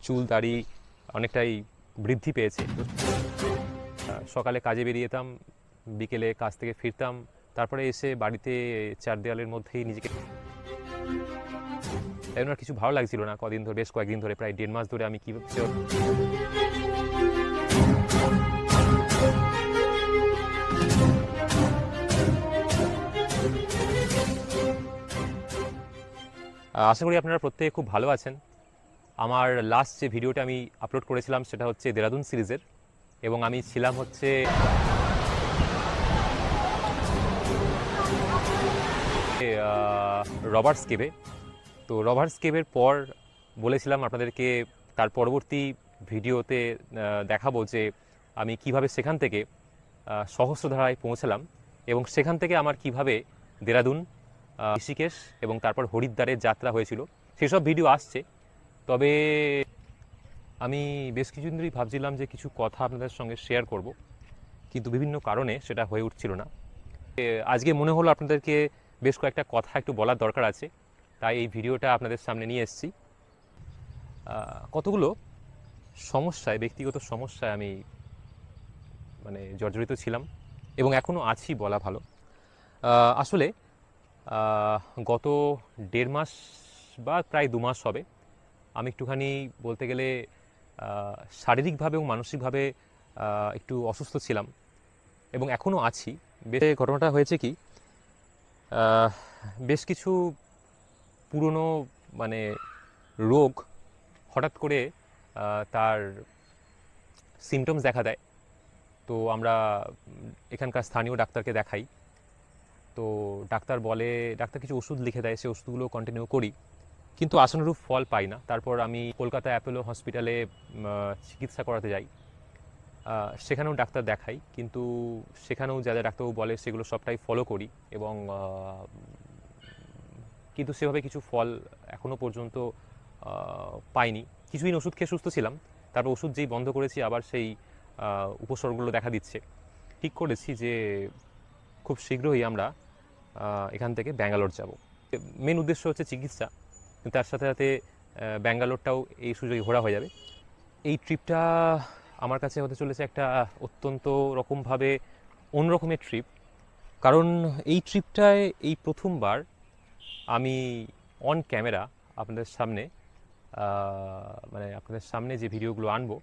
চুল দাড়ি অনেকটাই বৃদ্ধি পেয়েছে। সকালে কাজে বেরিয়ে যেতাম, বিকেলে কাজ থেকে ফিরতাম, তারপরে এসে বাড়িতে চার দেওয়ালের মধ্যেই নিজেকে, তাই আর কিছু ভালো লাগছিল না কদিন ধরে, বেশ কয়েকদিন ধরে, প্রায় 1.5 মাস ধরে আমি কীভাবে আশা করি আপনারা প্রত্যেকে খুব ভালো আছেন। আমার লাস্ট যে ভিডিওটা আমি আপলোড করেছিলাম সেটা হচ্ছে দেরাদুন সিরিজের, এবং আমি ছিলাম হচ্ছে রবার্টস কেভে। তো রবার্টস কেভের পর বলেছিলাম আপনাদেরকে তার পরবর্তী ভিডিওতে দেখাবো যে আমি কিভাবে সেখান থেকে সহস্রধারায় পৌঁছালাম, এবং সেখান থেকে আমার কিভাবে দেরাদুন, ঋষিকেশ এবং তারপর হরিদ্বারের যাত্রা হয়েছিল, সেসব ভিডিও আসছে। তবে আমি বেশ কিছুদিন ধরেই ভাবছিলাম যে কিছু কথা আপনাদের সঙ্গে শেয়ার করব, কিন্তু বিভিন্ন কারণে সেটা হয়ে উঠছিল না। আজকে মনে হলো আপনাদেরকে বেশ কয়েকটা কথা একটু বলার দরকার আছে, তাই এই ভিডিওটা আপনাদের সামনে নিয়ে এসেছি। কতগুলো সমস্যায়, ব্যক্তিগত সমস্যায় আমি জর্জরিত ছিলাম, এবং এখনও আছি বলা ভালো। আসলে গত 1.5 মাস বা প্রায় 2 মাস হবে আমি একটুখানি বলতে গেলে শারীরিকভাবে এবং মানসিকভাবে একটু অসুস্থ ছিলাম, এবং এখনও আছি। ঘটনাটা হয়েছে কি, বেশ কিছু পুরনো রোগ হঠাৎ করে তার সিমটমস দেখা দেয়। তো আমরা এখানকার স্থানীয় ডাক্তারকে দেখাই। তো ডাক্তার কিছু ওষুধ লিখে দেয়, সেই ওষুধগুলো কন্টিনিউ করি, কিন্তু আশানুরূপ ফল পাই না। তারপর আমি কলকাতা অ্যাপোলো হসপিটালে চিকিৎসা করাতে যাই। সেখানেও ডাক্তার দেখাই, কিন্তু সেখানেও যা যা ডাক্তারবাবু বলে সেগুলো সবটাই ফলো করি, এবং কিন্তু সেভাবে কিছু ফল এখনও পর্যন্ত পাইনি। কিছুদিন ওষুধ খেয়ে সুস্থ ছিলাম, তারপর ওষুধ যেই বন্ধ করেছি আবার সেই উপসর্গগুলো দেখা দিচ্ছে। ঠিক করেছি যে খুব শীঘ্রই আমরা এখান থেকে ব্যাঙ্গালোর যাব। মেন উদ্দেশ্য হচ্ছে চিকিৎসা, কিন্তু তার সাথে সাথে ব্যাঙ্গালোরটাও এই সুযোগে ঘোরা হয়ে যাবে। এই ট্রিপটা আমার কাছে হতে চলেছে একটা অত্যন্ত রকমভাবে অন্যরকমের ট্রিপ, কারণ এই ট্রিপটায় এই প্রথমবার আমি অন ক্যামেরা আপনাদের সামনে যে ভিডিওগুলো আনবো,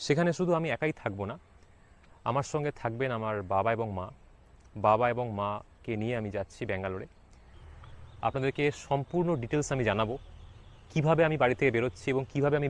সেখানে শুধু আমি একাই থাকবো না, আমার সঙ্গে থাকবেন আমার বাবা এবং মাকে নিয়ে আমি যাচ্ছি ব্যাঙ্গালোরে। আপনাদেরকে সম্পূর্ণ ডিটেলস আমি জানাবো, কিভাবে আমি বাড়ি থেকে বেরোচ্ছি এবং কিভাবে আমি